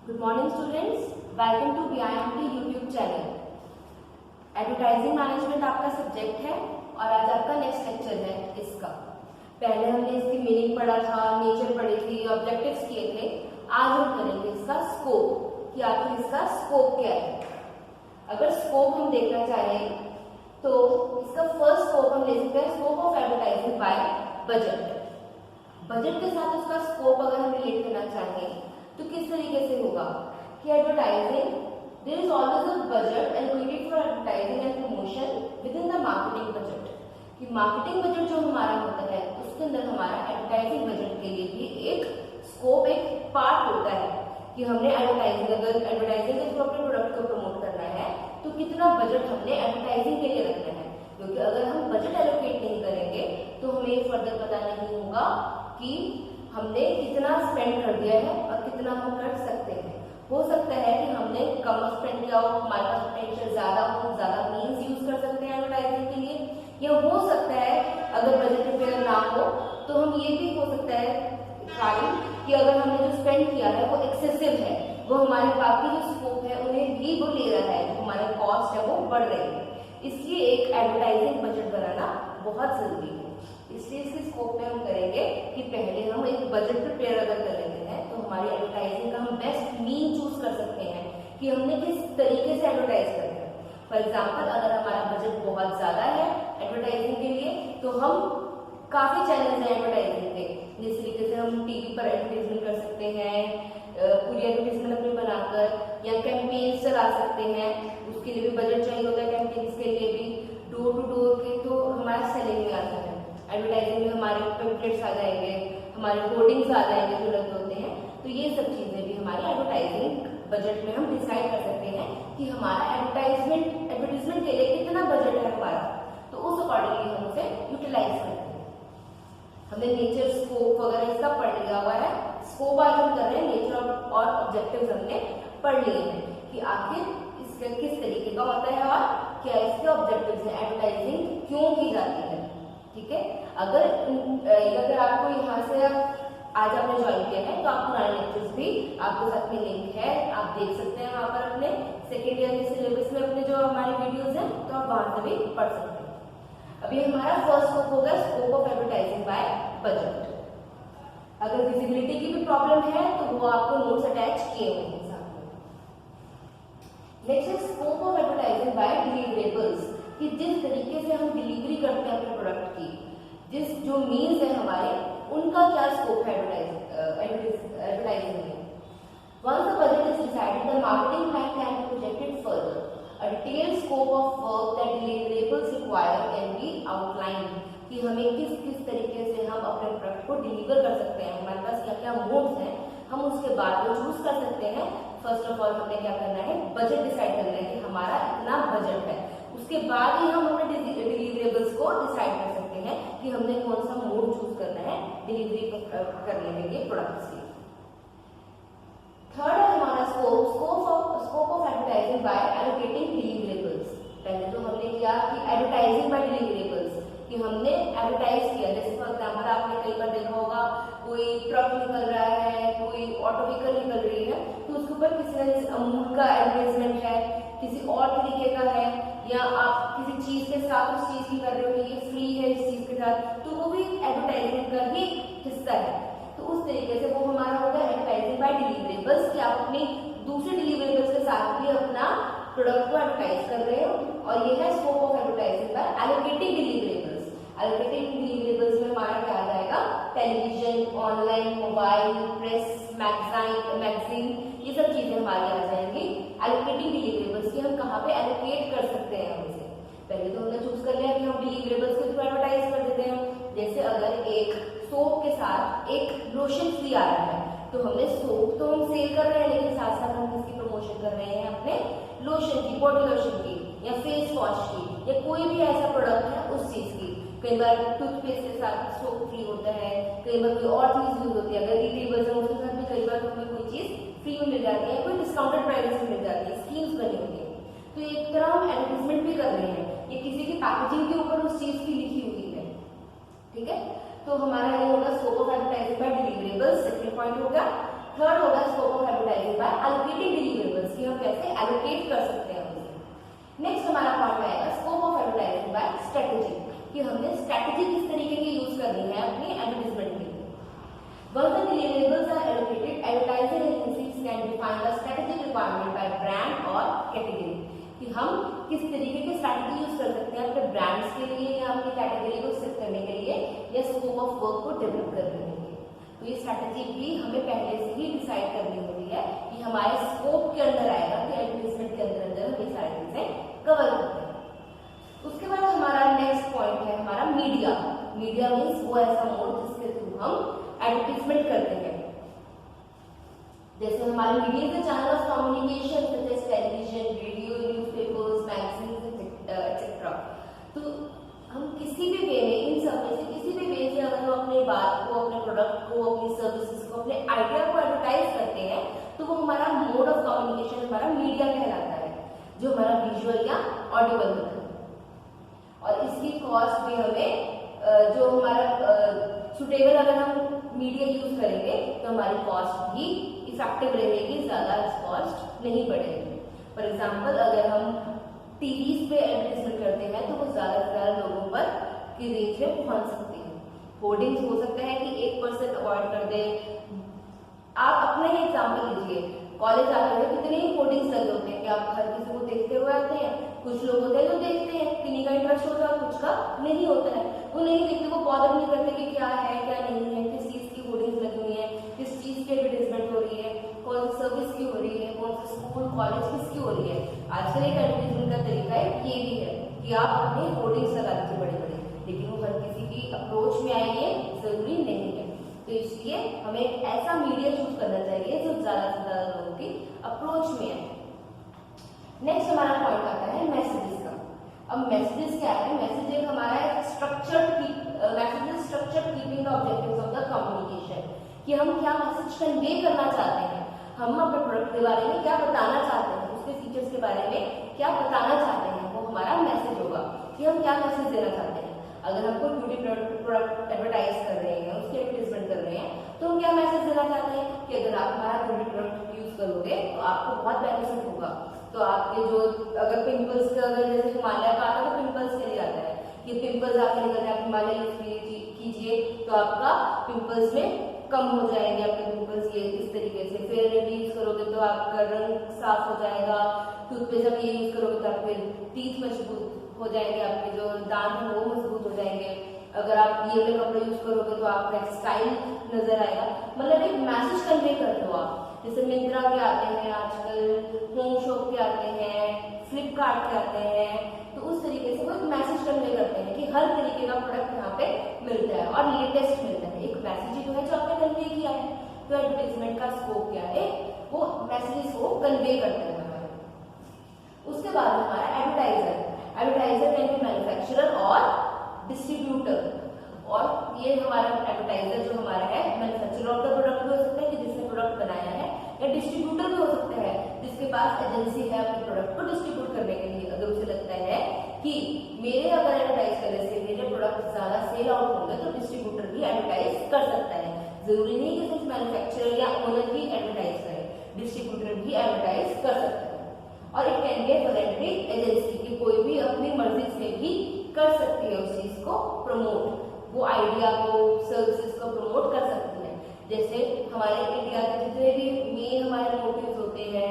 Good morning students, welcome to BIMT YouTube channel. Advertising management आपका subject है और आज आपका नेक्स्ट लेक्चर है इसका। पहले हमने इसकी मीनिंग पढ़ा था, नेचर पढ़ी थी, ऑब्जेक्टिव्स किए थे। आज हम करेंगे इसका स्कोप कि आखिर इसका स्कोप क्या है। अगर स्कोप हम देखना चाहें तो इसका फर्स्ट स्कोप हम ले सकते हैं scope of advertising by budget. Budget के साथ उसका स्कोप अगर हम रिलेट करना चाहें तो किस तरीके से होगा कि advertising there is always a budget allocated for advertising and promotion within the marketing budget. कि मार्केटिंग बजट जो हमारा होता है उसके अंदर हमारा एडवर्टाइजिंग बजट के लिए भी एक स्कोप, एक पार्ट होता है कि हमने एडवर्टाइजिंग, अगर एडवर्टाइजिंग के थ्रू अपने प्रोडक्ट को प्रमोट करना है तो कितना बजट हमने एडवर्टाइजिंग के लिए रखना है। क्योंकि अगर हम बजट एलोकेट नहीं करेंगे तो हमें फर्दर पता नहीं होगा कि हमने कितना स्पेंड कर दिया है और कितना हम कर सकते हैं। हो सकता है कि हमने कम स्पेंड किया हो, हमारे पास पोटेंशियल ज्यादा हो, ज्यादा मीन्स यूज कर सकते हैं एडवर्टाइजिंग के लिए। या हो सकता है अगर बजट प्रिपेयर ना हो तो हम ये भी हो सकता है कि अगर हमने जो स्पेंड किया है वो एक्सेसिव है, वो हमारे बाकी जो स्कोप है उन्हें भी वो ले रहा है, जो हमारे कॉस्ट है वो बढ़ रही है। इसलिए एक एडवर्टाइजिंग बजट बनाना बहुत जरूरी है। इसलिए इसके स्कोप में हम करेंगे कि पहले हम एक बजट प्रिपेयर अगर कर लेते हैं तो हमारी एडवर्टाइजिंग का हम बेस्ट मीन चूज कर सकते हैं कि हमने किस तरीके से एडवर्टाइज करना है। फॉर एग्जाम्पल, अगर हमारा बजट बहुत ज्यादा है एडवर्टाइजिंग के लिए तो हम काफी चैनल्स हैं एडवर्टाइजिंग के, जिस तरीके से हम टीवी पर एडवर्टाइजमेंट कर सकते हैं, पूरी एडवर्टाइजमेंट अपनी बनाकर, या कैंपेन्स चला सकते हैं। उसके लिए भी बजट चाहिए होता है, कैंपेन्स के लिए भी। डोर टू डोर के तो हमारा सेलिंग में आता है, एडवर्टाइजिंग में हमारे पेम्पलेट्स आ जाएंगे, हमारे होर्डिंग्स आ जाएंगे जो लगे होते हैं। तो ये सब चीजें भी हमारी एडवर्टाइजिंग बजट में हम डिसाइड कर सकते हैं कि हमारा एडवर्टाइजमेंट के लिए कितना बजट है हमारा, तो उस अकॉर्डिंगली हम उसे यूटिलाइज करते हैं। हमने नेचर, स्कोप वगैरह इसका पढ़ लिया हुआ है। स्कोप आज हम कर रहे हैं, नेचर और ऑब्जेक्टिव्स हमने पढ़ लिए हैं कि आखिर इसका किस तरीके का होता है और क्या इसके ऑब्जेक्टिव्स हैं, एडवर्टाइजिंग क्यों की जाती है। ठीक है, अगर आपको यहाँ से आज आपने ज्वाइन किया है तो आप पुराने लेक्चर्स भी आपके साथ में लिंक है, आप देख सकते हैं वहां पर अपने सेकेंड ईयर के सिलेबस में अपने जो हमारे वीडियोस हैं, तो आप वहां से भी पढ़ सकते हैं। अभी हमारा फर्स्ट स्कोप होगा scope of advertising by budget. अगर विजिबिलिटी की भी प्रॉब्लम है तो वो आपको नोट्स अटैच किए हुए हैं साथ में। नेक्स्ट है scope of advertising by deliverables, कि जिस तरीके से हम डिलीवरी करते हैं अपने प्रोडक्ट की, जो मीन्स है हमारे, उनका क्या स्कोप है एडवर्टाइजिंग में। Once the budget is decided, the marketing plan can be projected further. A detailed scope of work that deliverables require can be outlined. कि हमें किस तरीके से हम अपने प्रोडक्ट को डिलीवर कर सकते हैं, हमारे पास क्या क्या मोड्स हैं, हम उसके बाद वो चूज कर सकते हैं। फर्स्ट ऑफ ऑल हमने क्या करना है, बजट डिसाइड करना है कि हमारा इतना बजट है। उसके बाद ही हम अपने डिलीवरेबल्स को डिसाइड कर सकते हैं कि हमने कौन सा मोड चूज करना है डिलीवरी करने में ये प्रोडक्ट्स की। थर्ड है हमारा scope of advertising by allocating deliverables. पहले तो हमने किया कि एडवर्टाइजिंग बाय डिलीवरेबल्स, कि हमने एडवर्टाइज किया। जैसे फॉर एग्जाम्पल आपने कई बार देखा होगा कोई ट्रक निकल रहा है, कोई ऑटो व्हीकल निकल रही है, तो उसके ऊपर किसी ने अमूल का एडवर्टाइजमेंट है, किसी और तरीके का है, या आप किसी चीज के साथ उस चीज की कर रहे हो कि ये फ्री है इस चीज के साथ, तो वो भी एडवर्टाइजमेंट का ही हिस्सा है। तो उस तरीके से वो हमारा होगा एडवर्टाइजिंग बाय डिलीवरेबल्स, कि आप अपनी दूसरे डिलीवरेबल्स के साथ भी अपना प्रोडक्ट को एडवर्टाइज कर रहे हो। और ये है scope of advertising by allocating deliverables. Allocating deliverables में हमारा क्या आ जाएगा, television, online, mobile, press, magazine, ये सब चीजें हमारी आ जाएंगी एलोकेटिंग डिलीवरेबल्स की। हम कहाँ पे एलोकेट कर सकते हैं हम इसे। पहले तो हमने चूज कर लिया कि हम डिलीवरेबल्स के थ्रू एडवर्टाइज कर देते हैं। जैसे अगर एक सोप के साथ एक लोशन फ्री आ रहा है तो हमने सोप तो हम सेल कर रहे हैं, लेकिन साथ साथ हम किसकी प्रमोशन कर रहे हैं, अपने लोशन की, बॉडी लोशन की, या फेस वॉश की, या कोई भी ऐसा प्रोडक्ट है उस चीज की। कई बार टूथपेस्ट के साथ सोप फ्री होता है, कई बार कोई और चीज यूज होती है, अगर रिटेबल्स है उसके साथ भी कई बार हमें कोई चीज फ्री में मिल जाती है, कोई डिस्काउंटेड प्राइस में मिल जाती है, स्कीम्स बनी होती है। तो एक तरह हम एडवर्टाइजमेंट भी कर रहे हैं, ये किसी की पैकेजिंग के ऊपर उस चीज की लिखी हुई है। ठीक है, तो हमारा ये होगा scope of advertising by deliverables, second point होगा। थर्ड होगा scope of advertising advertising by allocating deliverables, कि हम कैसे एलोकेट कर सकते हैं उसे। नेक्स्ट हमारा पॉइंट आएगा scope of advertising by strategy, कि हमने स्ट्रेटेजी किस तरीके की यूज करनी है अपनी एडवर्टाइजमेंट के लिए। Once the deliverables are allocated, advertising agencies can define the strategic requirement by brand or category, कि हम किस तरीके की स्ट्रैटेजी यूज कर सकते हैं अपने ब्रांड्स के लिए या अपनी कैटेगरी को सेट करने के लिए या स्कोप ऑफ वर्क को डेवलप करने के लिए। तो ये स्ट्रैटेजी भी हमें पहले से ही डिसाइड करनी होती है कि हमारे स्कोप के अंदर आएगा, कि एडवर्टाइजमेंट के अंदर हम ये सारी चीजें कवर करते हैं। उसके बाद हमारा नेक्स्ट पॉइंट है हमारा मीडिया। मीडिया मीन्स वो ऐसा मोड जिसके थ्रू हम एडवर्टाइजमेंट करते हैं। जैसे हमारे मीडिया के चैनल ऑफ कम्युनिकेशन जैसे television, radio, newspapers, magazines etcetera. तो हम किसी भी वे में, इन सब में से किसी भी वे से अगर हम अपनी बात को, अपने प्रोडक्ट को, अपनी सर्विसेज को, अपने आइडिया को एडवर्टाइज करते हैं तो वो हमारा मोड ऑफ कम्युनिकेशन हमारा मीडिया कहलाता है, जो हमारा विजुअल या ऑडिबल होता है। और इसकी कॉस्ट भी हमें जो हमारा सुटेबल अगर हम मीडिया यूज करेंगे तो हमारी कॉस्ट भी इफेक्टिव रहेगी, ज्यादा कॉस्ट नहीं बढ़ेगी। फॉर एग्जाम्पल अगर हम टीवीज पे एडवर्टाइजमेंट करते हैं तो वो ज्यादा से ज्यादा लोगों पर की रेंज में पहुंच सकती है। होर्डिंग्स हो सकता है कि 1% अवॉइड कर दे। आप अपना ही एग्जाम्पल लीजिए, कॉलेज आते हुए कितने ही होर्डिंग्स लगे होते हैं कि आप हर किसी को देखते हुए आते हैं। कुछ लोग होते हैं जो देखते हैं, किन्हीं का इंटरेस्ट होता है, कुछ का नहीं होता है। वो नहीं देखते, वो बॉदर नहीं करते कि क्या है क्या नहीं है, किस चीज की होर्डिंग्स लगी हुई है, किस चीज की एडवर्टाइजमेंट हो रही है, कौन सी सर्विस की हो रही है, कौन सा स्कूल कॉलेज किसकी हो रही है। आजकल एक एडवर्टाइजमेंट का तरीका ये भी है कि आप अपने होर्डिंग्स लगा दीजिए बड़े बड़े, लेकिन वो हर किसी की अप्रोच में आएंगे जरूरी नहीं है। तो इसलिए हमें ऐसा मीडिया चूज करना चाहिए जो ज्यादा से ज्यादा लोगों की अप्रोच में है। नेक्स्ट हमारा पॉइंट आता है मैसेजेस का। अब मैसेजेस क्या है? मैसेज एक हमारा structured keeping the objectives of the communication, कि हम क्या मैसेज कन्वे करना चाहते हैं, हम अपने प्रोडक्ट के बारे में क्या बताना चाहते हैं, उसके फीचर्स के बारे में क्या बताना चाहते हैं, वो हमारा मैसेज होगा कि हम क्या मैसेज देना चाहते हैं। अगर हम कोई ब्यूटी प्रोडक्ट एडवर्टाइज कर रहे हैं, उसकी एडवर्टाइजमेंट कर रहे हैं, तो हम क्या मैसेज देना चाहते हैं कि अगर आप हमारा ब्यूटी प्रोडक्ट यूज करोगे तो आपको बहुत बेनिफिट होगा। तो आपके जो अगर पिंपल्स का, अगर जैसे हिमालय का आता है तो पिंपल्स के लिए आता है कि पिंपल्स आपके निकल रहे हैं, आप हिमालय यूज कीजिए तो आपका पिंपल्स में कम हो जाएंगे आपके पिंपल्स। ये इस तरीके से फेयर एंड यूज करोगे तो आपका रंग साफ हो जाएगा। टूथपेस्ट आप ये यूज करोगे तो आपके टीथ मजबूत हो जाएंगे, आपके जो दांत हैं वो मजबूत हो जाएंगे। अगर आप ये वाले कपड़े यूज करोगे तो आपका स्टाइल नजर आएगा। मतलब एक मैसेज कन्वे करते हो आप। जैसे मिंत्रा के आते हैं आजकल, होम शॉप के आते हैं, फ्लिपकार्ट के आते हैं, तो उस तरीके से वो एक मैसेज कन्वे करते हैं कि हर तरीके का प्रोडक्ट यहाँ पे मिलता है और लेटेस्ट मिलता है। एक मैसेज जो है जो आपने कन्वे किया है। तो एडवर्टाइजमेंट का स्कोप क्या है? वो मैसेजेस को कन्वे करते हैं हमारे। उसके बाद हमारा एडवर्टाइजर कैन बी मैन्युफैक्चरर और डिस्ट्रीब्यूटर। और ये हमारा एडवर्टाइजर जो हमारा है मैन्युफैक्चरर ऑफ द प्रोडक्ट भी हो सकता है कि जिसने प्रोडक्ट बनाया है, या डिस्ट्रीब्यूटर भी हो सकता है जिसके पास एजेंसी है अपने प्रोडक्ट को डिस्ट्रीब्यूट करने के लिए। अगर उसे लगता है कि मेरे अगर एडवर्टाइज करने से मेरे प्रोडक्ट ज्यादा सेल आउट होंगे तो डिस्ट्रीब्यूटर भी एडवर्टाइज कर सकता है। जरूरी नहीं कि सिर्फ मैन्युफैक्चरर या ओनर ही एडवर्टाइज करे, डिस्ट्रीब्यूटर भी एडवर्टाइज कर सकता है। और it can be voluntary agency, की कोई भी अपनी मर्जी से भी कर सकती है उस चीज को प्रमोट, वो आइडिया को, सर्विसेज को प्रमोट कर सकती है। जैसे हमारे इंडिया के जितने भी मेन हमारे मोटिव्स होते हैं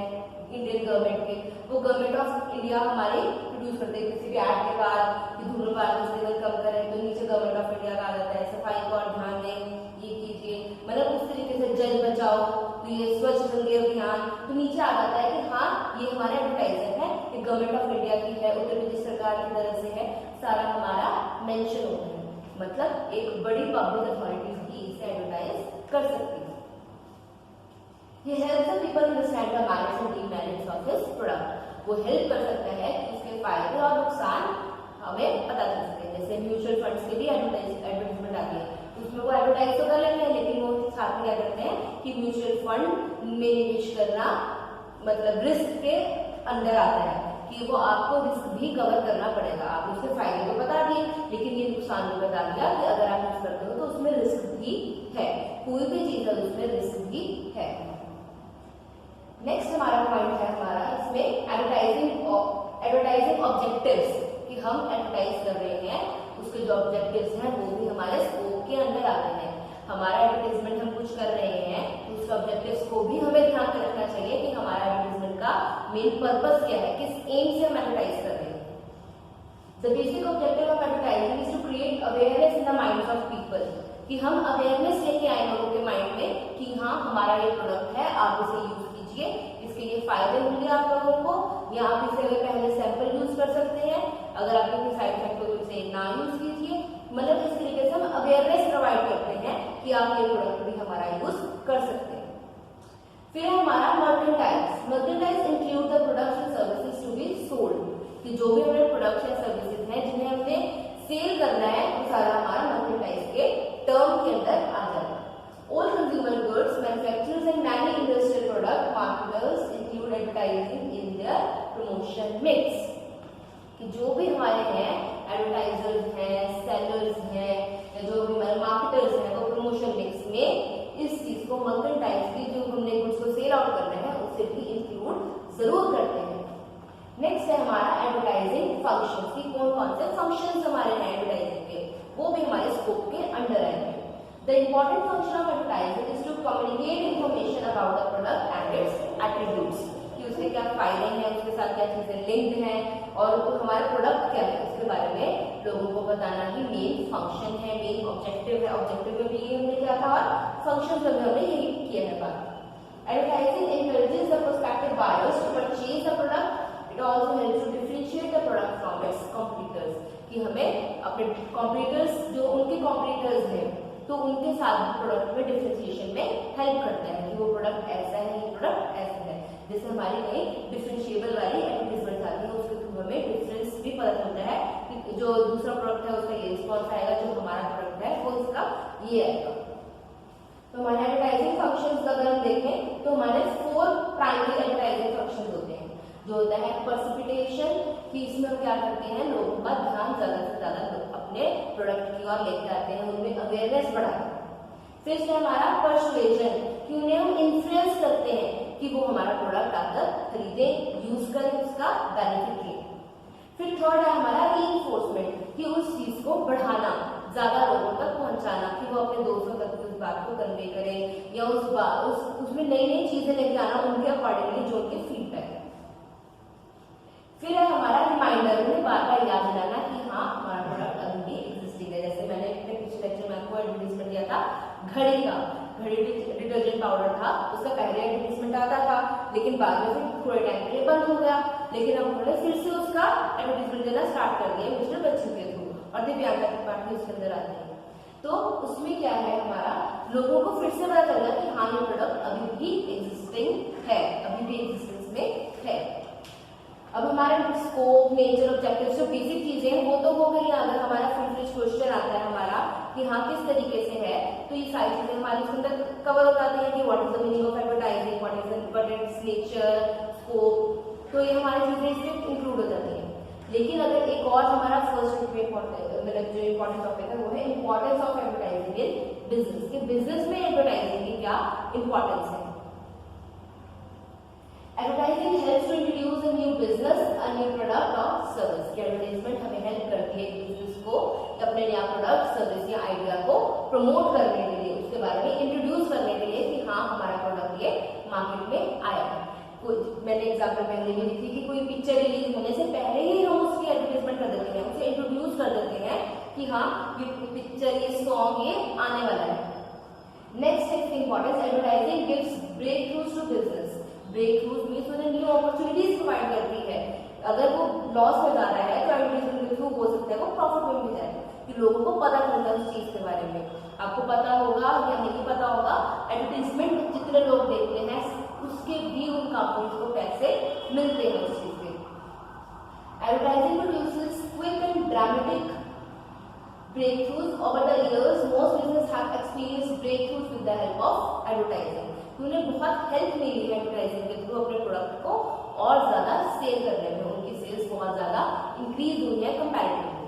इंडियन गवर्नमेंट के, वो गवर्नमेंट ऑफ इंडिया हमारे प्रोड्यूस करते हैं। किसी भी एड के बाद कि धूम्रपान का सेवन कम करें तो नीचे गवर्नमेंट ऑफ इंडिया का आ जाता है, सफाई को और ध्यान दें, ये कीजिए, मतलब उस तरीके से जल बचाओ तो ये स्वच्छ गंगे अभियान, तो नीचे आ जाता है कि हाँ ये हमारा एडवर्टाइजर है, ये गवर्नमेंट ऑफ इंडिया की है, उत्तर प्रदेश सरकार की तरफ से है, सारा हमारा मेंशन होता है। मतलब एक बड़ी पब्लिक अथॉरिटी भी इसे एडवर्टाइज कर सकती है। He helps the people understand the merits and demerits of his product. वो हेल्प कर सकता है कि उसके फायदे और नुकसान हमें पता चल सके। जैसे म्यूचुअल फंड्स के लिए एडवर्टाइजमेंट आती है, उसमें वो एडवर्टाइज तो कर लेते हैं, लेकिन वो साथ में क्या करते हैं कि म्यूचुअल फंड में निवेश करना मतलब रिस्क के अंदर आता है, कि वो आपको रिस्क भी कवर करना पड़ेगा। आप उसके फायदे तो बता दिए, लेकिन ये नुकसान भी बता दिया कि अगर आप यूज करते हो तो उसमें रिस्क भी है, कोई भी चीज है उसमें रिस्क भी है। एडवर्टाइजिंग ऑब्जेक्टिव्स कि हम एडवर्टाइज कर रहे हैं, उसके जो ऑब्जेक्टिव्स हैं वो भी हमारे स्कोप के अंदर आते हैं। हमारा एडवर्टाइजमेंट हम कुछ कर रहे हैं, उसके ऑब्जेक्टिव्स को भी हमें ध्यान में रखना चाहिए कि हमारा एडवर्टाइजमेंट का मेन पर्पस क्या है, किस एम से हम एडवर्टाइज कर रहे हैं। The basic objective of advertising is to create awareness in the minds of people, कि हम अवेयरनेस लेके आए लोगों के माइंड में कि हाँ हमारा ये प्रोडक्ट है, आप इसे यूज कीजिए, इसके ये फायदे होंगे आप लोगों को, या आप इसे अगर पहले सैंपल यूज कर सकते हैं, अगर आपको कोई साइड इफेक्ट हो तो इसे ना यूज कीजिए। मतलब इस तरीके से हम अवेयरनेस प्रोवाइड करते हैं कि आप ये प्रोडक्ट भी हमारा यूज कर सकते हैं। फिर हमारा merchandise. Merchandise include the products and services to be sold, कि जो भी हमारे प्रोडक्ट्स या सर्विसेज हैं जिन्हें हमने सेल करना है वो सारा हमारा मर्केंटाइज के टर्म के अंदर आ जाएगा। All consumer goods manufacturers and many industrial product marketers include advertising in their promotion mix, कि जो भी हमारे हैं एडवर्टाइजर्स हैं, सेलर्स हैं, या जो भी हमारे मार्केटर्स हैं वो प्रमोशन मिक्स में इस चीज को मर्केंटाइज की जो हमने गुड्स को सेल आउट करना है उसे भी इंक्लूड जरूर करते हैं। नेक्स्ट है हमारा एडवर्टाइजिंग फंक्शंस, कि कौन कौन से फंक्शंस हमारे हैं एडवर्टाइजिंग के, वो भी हमारे स्कोप के अंडर आएंगे। The important function of advertising is to communicate information about the product and its attributes, कि उसके क्या फायदे हैं, उसके साथ क्या चीजें लिंक्ड हैं, और हमारा प्रोडक्ट क्या है उसके बारे में लोगों को बताना ही मेन फंक्शन है, मेन ऑब्जेक्टिव है। ऑब्जेक्टिव में भी ये हमने क्या था और फंक्शन में हमने यही किया है बात। Advertising encourages the prospective buyers to purchase the product. It also helps to differentiate the product from its competitors, कि हमें अपने कॉम्पिटिटर्स जो उनके कॉम्पिटिटर्स हैं तो उनके साथ प्रोडक्ट में डिफरेंशिएशन में हेल्प करता है कि वो प्रोडक्ट ऐसा है, ये प्रोडक्ट ऐसा है। जैसे हमारी नई डिफरेंशिएबल वाली एडवर्टाइजमेंट आती है उसके थ्रू हमें डिफरेंस भी पता चलता है कि जो दूसरा प्रोडक्ट है उसका ये रिस्पॉन्स आएगा, जो हमारा प्रोडक्ट है वो इसका ये आएगा। तो हमारे एडवर्टाइजिंग फंक्शंस अगर हम देखें तो हमारे 4 प्राइमरी एडवर्टाइजिंग फंक्शंस होते हैं। जो होता है पर्सिपिटेशन, कि इसमें हम क्या करते हैं लोगों का ध्यान ज्यादा से ज्यादा अपने प्रोडक्ट की ओर लेकर आते हैं, उनमें अवेयरनेस बढ़ाते हैं। फिर से हमारा पर्सुएशन, कि उन्हें हम इन्फ्लुएंस करते हैं कि वो हमारा प्रोडक्ट आकर खरीदें, यूज करें, उसका बेनिफिट लें। फिर थर्ड है हमारा रीइंफोर्समेंट, कि उस चीज को बढ़ाना, ज्यादा लोगों तक पहुंचाना, कि वो अपने दोस्तों तक उस बात को कन्वे करें या उसमें नई नई चीजें लेके आना उनके अकॉर्डिंगली जो उनके फीडबैक है। फिर है हमारा रिमाइंडर, उन्हें बार बार याद दिलाना कि हाँ हमारा प्रोडक्ट अभी भी एग्जिस्टिंग है। जैसे मैंने अपने पिछले लेक्चर में आपको एडवर्टाइजमेंट दिया था घड़ी का, घड़ी डिटर्जेंट पाउडर था, उसका पहले एडवर्टाइजमेंट आता था लेकिन बाद में फिर थोड़े टाइम के लिए बंद हो गया, लेकिन अब उन्होंने फिर से उसका एडवर्टाइजमेंट देना स्टार्ट कर दिया मिस्टर बच्चू के थ्रू, और दिव्यांका त्रिपाठी उसके अंदर आते हैं। तो उसमें क्या है हमारा लोगों को फिर से पता चल गया कि हाँ ये प्रोडक्ट अभी भी एग्जिस्टिंग है, अभी भी एग्जिस्टेंस में है। अब हमारे स्कोप, नेचर, ऑब्जेक्टिव जो बेसिक चीजें हैं वो तो हो गई। अगर हमारा फुल फ्लेज क्वेश्चन आता है हमारा कि हाँ किस तरीके से है, तो ये सारी चीजें हमारे उसके अंदर कवर हो जाती हैं कि what is the meaning of advertising, what is it's nature, scope, तो ये हमारी चीजें इसमें इंक्लूड हो जाती हैं। लेकिन अगर एक और हमारा फर्स्ट मतलब जो इम्पोर्टेंट टॉपिक है वो है importance of advertising in business, के बिजनेस में एडवर्टाइजिंग की क्या इंपॉर्टेंस है। Advertising helps to introduce a new business, a new product or service, की एडवर्टाइजमेंट हमें हेल्प करती है बिजनेस को अपने नया प्रोडक्ट, सर्विस या आइडिया को प्रमोट करने के लिए, उसके बारे में इंट्रोड्यूस करने के लिए कि हाँ हमारा प्रोडक्ट ये मार्केट में आया है। मैंने एग्जाम्पल पहले भी दी थी कि कोई पिक्चर रिलीज होने से पहले ही हम उसकी एडवर्टाइजमेंट कर देते हैं, उसे इंट्रोड्यूस कर देते हैं कि हाँ ये पिक्चर, ये सॉन्ग ये आने वाला है। Next is importance, advertising gives breakthroughs to business. Breakthroughs means उन्हें न्यू अपॉर्चुनिटीज प्रोवाइड करती है। अगर वो लॉस में जा रहा है तो एडवर्टाइजमेंट के थ्रू हो सकता है वो प्रॉफिट में भी जाए, कि लोगों को पता चलता है उस चीज के बारे में। आपको पता होगा या नहीं पता होगा, एडवर्टाइजमेंट जितने लोग देखते हैं उसके भी उन कंपनीज को पैसे मिलते हैं उस चीज के। Advertising produces quick and dramatic breakthroughs over the years. Most businesses have experienced breakthroughs with the help of advertising. उन्हें बहुत हेल्प मिली है एडवर्टाइजिंग के थ्रू अपने प्रोडक्ट को और ज्यादा सेल करने में, उनकी सेल्स बहुत ज्यादा इंक्रीज हुई है कंपैरेटिवली।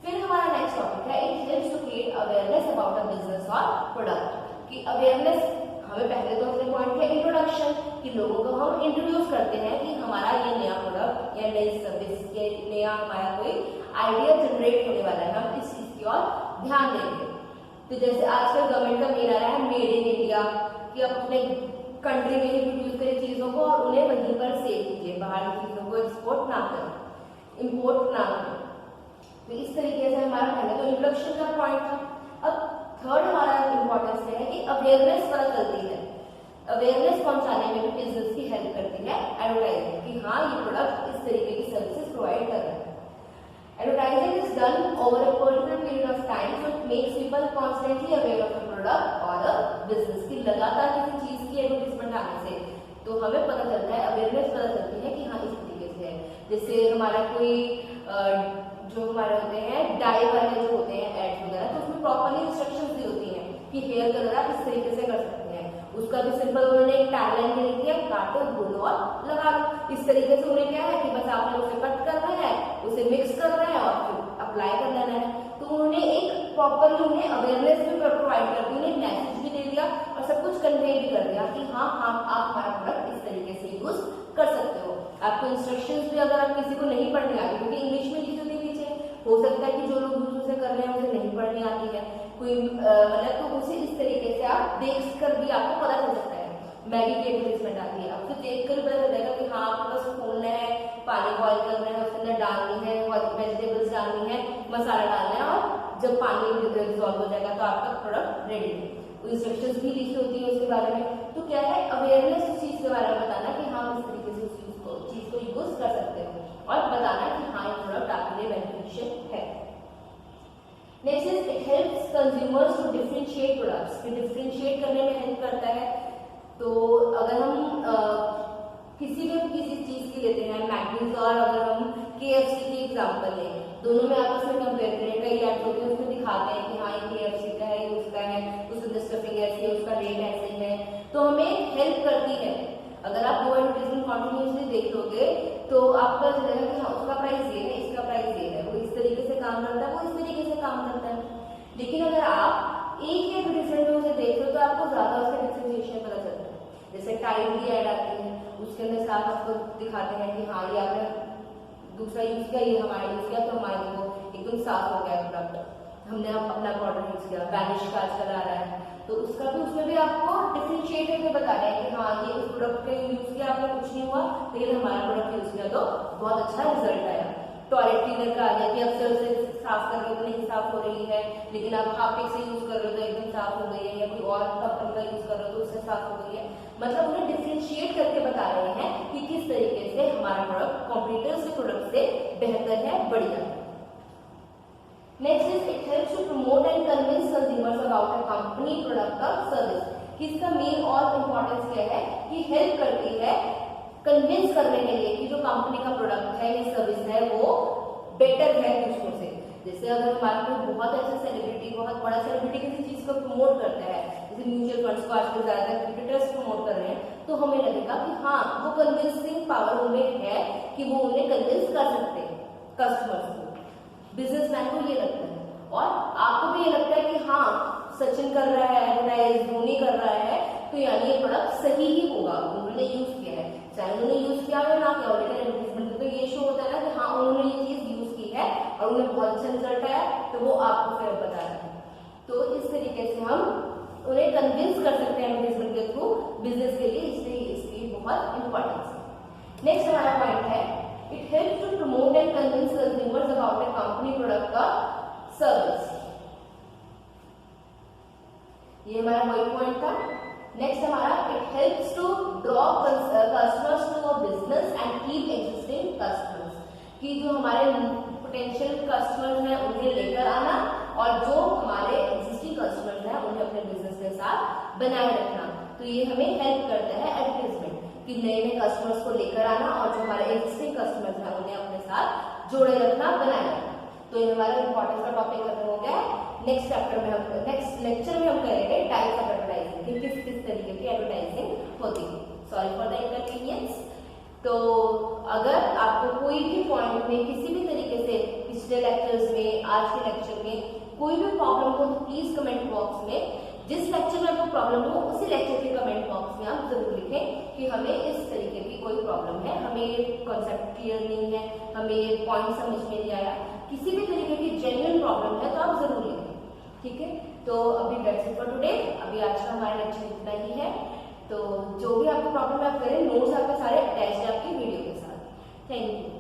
फिर हमारा नेक्स्ट टॉपिक है it helps to create awareness about a business or product, की अवेयरनेस हमें पहले तो अपने पॉइंट है इंट्रोडक्शन, कि कि लोगों को हम इंट्रोड्यूस करते हैं कि हमारा ये नया प्रोडक्ट या नई सर्विस या नया हमारा कोई आइडिया जनरेट होने वाला है, हम इस चीज की ओर ध्यान देंगे। तो जैसे आजकल गवर्नमेंट का मेन आ रहा है मेड इन इंडिया, कि आप अपने कंट्री में ही प्रोड्यूस करें चीजों को और उन्हें वहीं पर सेल कीजिए, बाहर की चीजों को एक्सपोर्ट ना करें, इम्पोर्ट ना करें। तो इस तरीके से हमारा पहले तो इंट्रोडक्शन का पॉइंट था। अब थर्ड हमारा इंपॉर्टेंस है कि अवेयरनेस पता चलती है। अवेयरनेस पहुंचाने में भी बिजनेस की हेल्प करती है एडवर्टाइजिंग, कि हाँ ये प्रोडक्ट इस तरीके की सर्विसेज प्रोवाइड कर रहा है। Advertising is done over a particular period of time, so it makes people constantly aware of the product or the business। की लगातार किसी चीज की एडवर्टाइजमेंट आने से तो हमें पता चलता है, अवेयरनेस पता चलती है कि हाँ इस तरीके से है। जैसे हमारा कोई जो हमारे होते हैं डाई वाले जो होते हैं एड्स वगैरह, तो उसमें प्रॉपरली इंस्ट्रक्शंस दी होती हैं कि हेयर कलर आप इस तरीके से कर सकते हैं। उसका भी सिंपल उन्होंने एक टैगलाइन दे दी है, काटो भूनो और लगा लो। इस तरीके से उन्हें क्या है कि बस आपने उसे कट करना है, उसे मिक्स करना है और फिर अप्लाई कर लेना है। तो उन्होंने एक प्रॉपरली उन्हें अवेयरनेस भी प्रोवाइड कर दी, उन्हें मैसेज भी दे दिया और सब कुछ कन्वे भी कर दिया कि हाँ हाँ आप हमारा प्रोडक्ट इस तरीके से यूज कर सकते हो। आपको इंस्ट्रक्शंस भी अगर आप किसी को नहीं पढ़नी आती, क्योंकि इंग्लिश में लिखी होती पीछे, हो सकता है कि जो लोग यूज उसे कर रहे हैं उसे नहीं पढ़नी आती है कोई मतलब, तो उसे इस तरीके से आप देख कर भी आपको पता चल सकता है। मैगी की एडवर्टाइजमेंट आती है, आपको देख कर पता चल जाएगा कि हाँ आपको बस खोलना है, पानी बॉईल करना है, उसके अंदर डालनी है, वेजिटेबल्स डालनी है, मसाला डालना है और जब पानी डिजॉल्व हो जाएगा तो आपका प्रोडक्ट रेडी है। इंस्ट्रक्शंस भी लिखी होती है उसके बारे में। तो क्या है, अवेयरनेस उस चीज के बारे में बताना कि हाँ इस तरीके से उस चीज को यूज कर सकते हो और बताना कि हाँ ये प्रोडक्ट आपके लिए बेनिफिशियल है। Next is it helps consumers to differentiate products, differentiate करने में हेल्प करता है। तो अगर हम किसी चीज की लेते हैं मैगनीज और अगर हम KFC की एग्जांपल लें, दोनों में आपस में कंपेयर करें, कई एड्स होते हैं उसमें दिखाते हैं कि हाँ ये KFC का है, ये उसका है, उसका स्टफिंग ऐसी है, उसका रेट ऐसे है, तो हमें हेल्प करती है। अगर आप दो एडवर्टाइजमेंट कॉन्टिन्यूसली देख लोगे तो आपको पता चलेगा कि हाँ उसका प्राइस ये है, इसका प्राइस ये है, वो इस तरीके से काम करता है, वो इस तरीके से काम करता है। लेकिन अगर आप एक ही एडवर्टाइजमेंट में उसे देख लो तो आपको ज्यादा उसका डिफरेंशिएशन पता चलता है। जैसे टाइड की ऐड आती है, उसके अंदर साफ आपको दिखाते हैं कि हाँ ये आपने दूसरा यूज किया, ये हमारा यूज किया, तो हमारे को एकदम साफ हो गया प्रोडक्ट, हमने अपना प्रोडक्ट यूज किया। वैनिश का आजकल आ रहा है, तो उसका भी उसमें भी आपको डिफरेंशिएट करके बता रहे हैं कि हाँ ये इस प्रोडक्ट का यूज किया, आपने कुछ नहीं हुआ, लेकिन हमारा प्रोडक्ट यूज किया तो बहुत अच्छा रिजल्ट आया। टॉयलेट क्लीनर का आ गया कि अक्सर उसे साफ करके तो नहीं साफ हो रही है, लेकिन आप हार्पिक से यूज कर रहे हो तो एकदम साफ हो गई है, या कोई और कंपनी का यूज कर रहे हो तो उससे साफ हो गई है। मतलब उन्हें डिफरेंशिएट करके बता रहे हैं कि किस तरीके से हमारा प्रोडक्ट कॉम्पिटिटर्स के प्रोडक्ट से बेहतर है, बढ़िया है। Next is it helps to promote and convince consumers about a company, product or service. इसका मेन और इम्पोर्टेंस क्या है कि हेल्प करती है कन्विंस करने के लिए कि जो कंपनी का प्रोडक्ट है या सर्विस है वो बेटर है दूसरों से। जैसे अगर हमारा कोई बहुत अच्छा सेलिब्रिटी, बहुत बड़ा सेलिब्रिटी किसी चीज को प्रमोट करता है, जैसे म्यूचुअल फंड्स को आजकल ज्यादातर क्रिकेटर्स प्रमोट कर रहे हैं, तो हमें लगेगा कि हाँ वो कन्विंसिंग पावर उनमें है कि वो उन्हें कन्विंस कर सकते हैं कस्टमर्स को, बिजनेसमैन को ये लगता है। और आपको भी ये लगता है कि हाँ सचिन कर रहा है एडवर्टाइज, धोनी कर रहा है, तो यानी ये प्रोडक्ट सही ही होगा, उन्होंने यूज किया है, चाहे उन्होंने यूज किया हो ना किया हो, लेकिन एडवर्टाइजमेंट तो ये शो होता है ना कि हाँ उन्होंने ये चीज यूज की है और उन्हें बहुत अच्छा रिजल्ट आया, तो वो आपको फिर बता रहे हैं। तो इस तरीके से हम उन्हें कन्विंस कर सकते हैं एडवर्टाइजमेंट के थ्रू बिजनेस के लिए, इसलिए इसकी बहुत इंपॉर्टेंस है। नेक्स्ट हमारा पॉइंट है it helps to promote and convince consumers about a company, product का सर्विस। ये हमारा वही पॉइंट था। नेक्स्ट हमारा it helps to draw customers to a business and keep existing customers, कि जो हमारे पोटेंशियल कस्टमर्स हैं उन्हें लेकर आना और जो हमारे एग्जिस्टिंग कस्टमर्स हैं उन्हें अपने बिजनेस के साथ बनाए रखना। तो ये हमें हेल्प करता है एडवर्टाइजमेंट कि नए नए कस्टमर्स को लेकर आना और जो हमारे एग्जिस्टिंग कस्टमर्स हैं उन्हें अपने साथ जोड़े रखना, बनाए रखना। तो ये हमारा इंपॉर्टेंस का टॉपिक खत्म हो गया है। नेक्स्ट चैप्टर में हम नेक्स्ट लेक्चर में हम करेंगे टाइप्स ऑफ एडवर्टाइजिंग, कि किस किस तरीके की एडवर्टाइजिंग होती है। Sorry for the inconvenience. तो अगर आपको कोई भी पॉइंट में किसी भी तरीके से पिछले लेक्चर्स में, आज के लेक्चर में कोई भी प्रॉब्लम हो तो प्लीज कमेंट बॉक्स में, जिस लेक्चर में आपको प्रॉब्लम हो उसी लेक्चर के कमेंट बॉक्स में आप जरूर लिखें कि हमें इस तरीके की कोई प्रॉब्लम है, हमें ये कॉन्सेप्ट क्लियर नहीं है, हमें ये पॉइंट समझ में नहीं आया, किसी भी तरीके की जेन्युइन प्रॉब्लम है तो आप जरूर लिखें। ठीक है, तो अभी दैट्स इट फॉर टुडे। अभी आज का हमारा लेक्चर इतना ही है। तो जो भी आपको प्रॉब्लम है आप करें, नोट्स आपके सारे अटैच है आपकी वीडियो के साथ। Thank you.